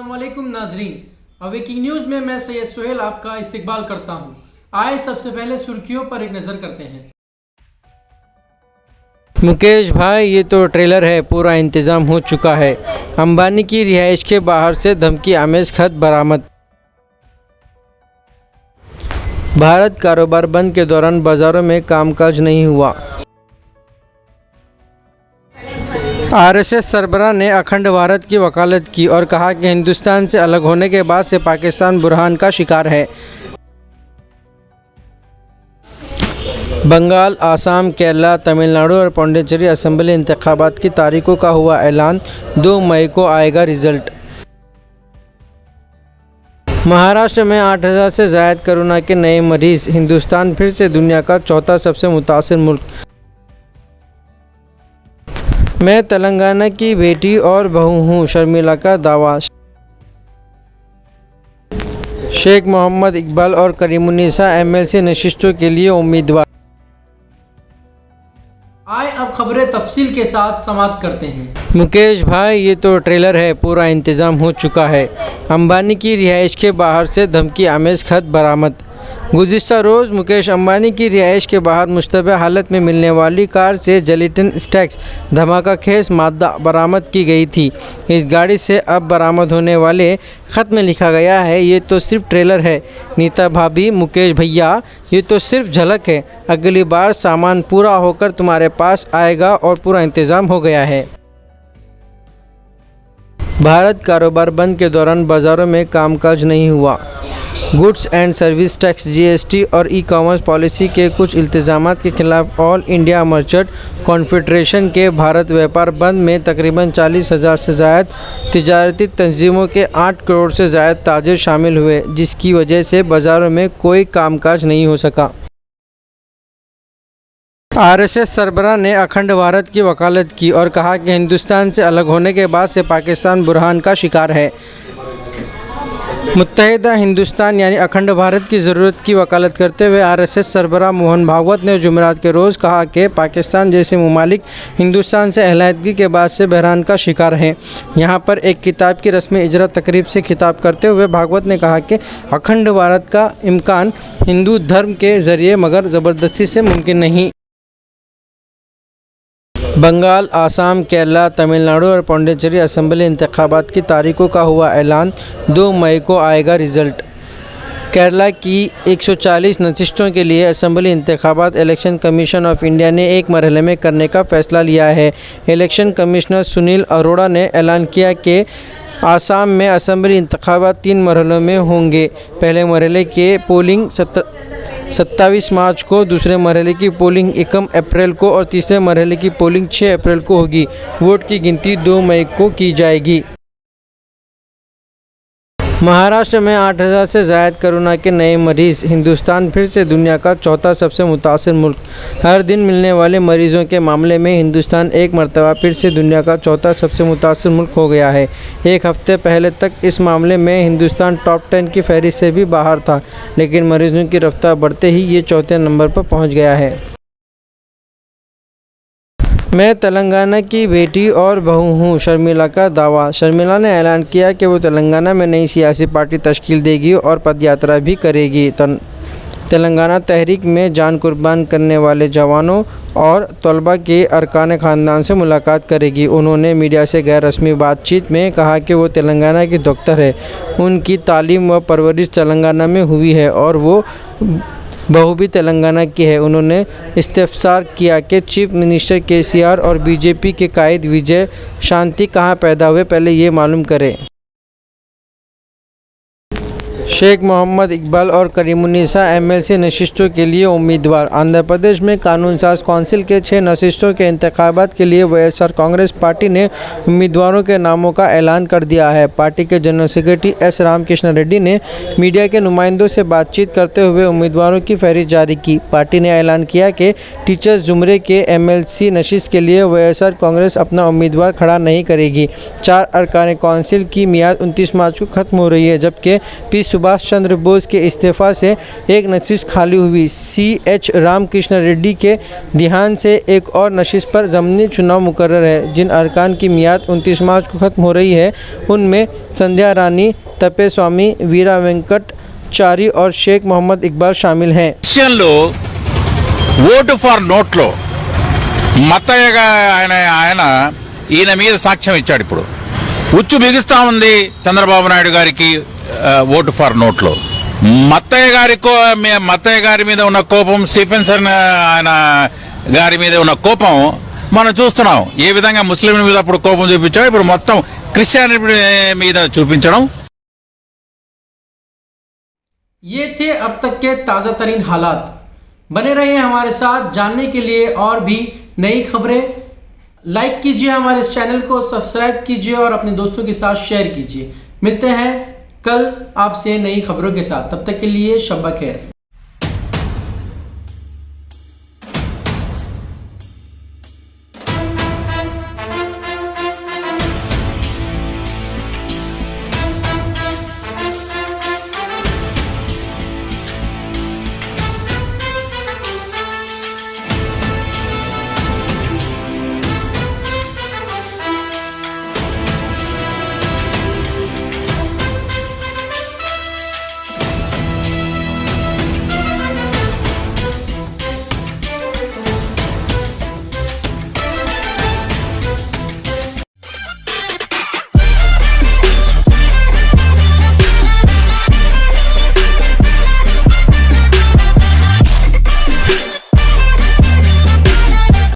अस्सलामुअलैकुम नाजरीन, awaking news में मैं सैयद सुहेल आपका इस्तकबाल करता हूँ। आए सबसे पहले सुर्खियों पर एक नज़र करते हैं। मुकेश भाई, ये तो ट्रेलर है, पूरा इंतज़ाम हो चुका है। अंबानी की रिहाइश के बाहर से धमकी आमेज खत बरामद। भारत कारोबार बंद के दौरान बाज़ारों में कामकाज नहीं हुआ। आरएसएस सरबराह ने अखंड भारत की वकालत की और कहा कि हिंदुस्तान से अलग होने के बाद से पाकिस्तान बुरहान का शिकार है। बंगाल, आसाम, केरला, तमिलनाडु और पुडुचेरी असेंबली इंतखाबात की तारीखों का हुआ ऐलान, 2 मई को आएगा रिजल्ट। महाराष्ट्र में 8000 से ज़ायद कोरोना के नए मरीज, हिंदुस्तान फिर से दुनिया का चौथा सबसे मुतासिर मुल्क। मैं तेलंगाना की बेटी और बहू हूँ, शर्मिला का दावा। शेख मोहम्मद इकबाल और करीमुन्निसा एमएलसी नशिस्तों के लिए उम्मीदवार। आए अब खबरें तफसील के साथ समाप्त करते हैं। मुकेश भाई, ये तो ट्रेलर है, पूरा इंतज़ाम हो चुका है। अंबानी की रिहाइश के बाहर से धमकी आमेज खत बरामद। गुज़िश्ता रोज़ मुकेश अंबानी की रिहाइश के बाहर मुश्तबह हालत में मिलने वाली कार से जेलेटिन स्टैक्स धमाका खेज मादा बरामद की गई थी। इस गाड़ी से अब बरामद होने वाले ख़त में लिखा गया है, ये तो सिर्फ ट्रेलर है। नीता भाभी, मुकेश भैया, ये तो सिर्फ झलक है। अगली बार सामान पूरा होकर तुम्हारे पास आएगा और पूरा इंतज़ाम हो गया है। भारत कारोबार बंद के दौरान बाज़ारों में कामकाज नहीं हुआ। Goods and service tax, GST और ई कॉमर्स पॉलिसी के कुछ इल्ज़ामात के खिलाफ ऑल इंडिया मर्चेंट कॉन्फेडरेशन के भारत व्यापार बंद में तकरीबन 40,000 से ज़ायद तिजारती तंजीमों के 8 करोड़ से ज़ायद ताजिर शामिल हुए, जिसकी वजह से बाज़ारों में कोई कामकाज नहीं हो सका। आरएसएस सरबराह ने अखंड भारत की वकालत की और कहा कि हिंदुस्तान से अलग होने के बाद से पाकिस्तान बुरहान का शिकार है। मुत्तहिदा हिंदुस्तान यानी अखंड भारत की ज़रूरत की वकालत करते हुए आरएसएस सरबराह मोहन भागवत ने जुमेरात के रोज़ कहा कि पाकिस्तान जैसे ममालिक हिंदुस्तान से अलहदगी के बाद से बहरान का शिकार हैं। यहाँ पर एक किताब की रस्मी इजरा तकरीब से खिताब करते हुए भागवत ने कहा कि अखंड भारत का इम्कान हिंदू धर्म के ज़रिए मगर ज़बरदस्ती से मुमकिन नहीं। बंगाल, आसाम, केरला, तमिलनाडु और पुडुचेरी असेंबली इंतखाबात की तारीखों का हुआ ऐलान, 2 मई को आएगा रिजल्ट। केरला की 140 नशिस्तों के लिए असेंबली इंतखाबात इलेक्शन कमीशन ऑफ इंडिया ने एक मरहले में करने का फ़ैसला लिया है। इलेक्शन कमिश्नर सुनील अरोड़ा ने ऐलान किया कि आसाम में असेंबली इंतखाबात 3 मरहलों में होंगे। पहले मरहले के पोलिंग 27 मार्च को, दूसरे मरहले की पोलिंग 1 अप्रैल को और तीसरे मरहले की पोलिंग 6 अप्रैल को होगी। वोट की गिनती 2 मई को की जाएगी। महाराष्ट्र में 8000 से ज़ायद कोरोना के नए मरीज़, हिंदुस्तान फिर से दुनिया का चौथा सबसे मुतासिर मुल्क। हर दिन मिलने वाले मरीज़ों के मामले में हिंदुस्तान एक मरतबा फिर से दुनिया का चौथा सबसे मुतासिर मुल्क हो गया है। एक हफ्ते पहले तक इस मामले में हिंदुस्तान टॉप 10 की फहरिस्त से भी बाहर था, लेकिन मरीज़ों की रफ्तार बढ़ते ही ये चौथे नंबर पर पहुँच गया है। मैं तेलंगाना की बेटी और बहू हूँ, शर्मिला का दावा। शर्मिला ने ऐलान किया कि वो तेलंगाना में नई सियासी पार्टी तश्कील देगी और पदयात्रा भी करेगी। तेलंगाना तहरीक में जान कुर्बान करने वाले जवानों और तलबा के अरकान ख़ानदान से मुलाकात करेगी। उन्होंने मीडिया से गैर रस्मी बातचीत में कहा कि वो तेलंगाना की डॉक्टर है, उनकी तालीम व परवरिश तेलंगाना में हुई है और वो बहू भी तेलंगाना की है। उन्होंने इस्तेफसार किया कि चीफ मिनिस्टर केसीआर और बीजेपी के कायद विजय शांति कहाँ पैदा हुए, पहले ये मालूम करें। शेख मोहम्मद इकबाल और करीमुन्निसा एमएलसी नशिस्तों के लिए उम्मीदवार। आंध्र प्रदेश में कानून साज कौंसिल के 6 नशिस्तों के इंतखाबात के लिए वाईएसआर कांग्रेस पार्टी ने उम्मीदवारों के नामों का ऐलान कर दिया है। पार्टी के general secretary S Ramakrishna Reddy ने मीडिया के नुमाइंदों से बातचीत करते हुए उम्मीदवारों की फहरिस्त जारी की। पार्टी ने ऐलान किया कि टीचर्स जुमरे के एमएलसी नशिस्त के लिए वाईएसआर कांग्रेस अपना उम्मीदवार खड़ा नहीं करेगी। 4 अरकान कौंसिल की मियाद 29 मार्च को ख़त्म हो रही है, जबकि पी सुभाष चंद्र बोस के इस्तीफा से एक नशिस्त खाली हुई। CH रामकृष्ण रेड्डी के देहांत से एक और नशिस्त पर ज़मीनी चुनाव मुकर्रर है। जिन अरकान की मियाद 29 मार्च को ख़त्म हो रही है उनमें संध्या रानी, तपेस्वामी, वीरा वेंकटचारी और शेख मोहम्मद इकबाल शामिल हैं। విషయంలో ఓటు ఫర్ నోట్లో మత్తయ్యగా ఆయన ఈయన మీద సాక్ష్యం ఇచ్చాడు. ఇప్పుడు ఉచ్చు బిగుస్తా ఉంది చంద్రబాబు నాయుడు గారికి ఓటు ఫర్ నోట్లో. మత్తయ్య గారి మీద ఉన్న కోపం, స్టీఫెన్సన్ ఆయన గారి మీద ఉన్న కోపం మనం చూస్తున్నాం. ఏ విధంగా ముస్లింల మీద అప్పుడు కోపం చూపించాడు, ఇప్పుడు మొత్తం క్రిస్టియానిటీ మీద చూపించడం. ये थे अब तक के ताज़ा तरीन हालात। बने रहिए हमारे साथ जानने के लिए और भी नई खबरें। लाइक कीजिए हमारे इस चैनल को, सब्सक्राइब कीजिए और अपने दोस्तों के साथ शेयर कीजिए। मिलते हैं कल आपसे नई खबरों के साथ, तब तक के लिए शब खैर।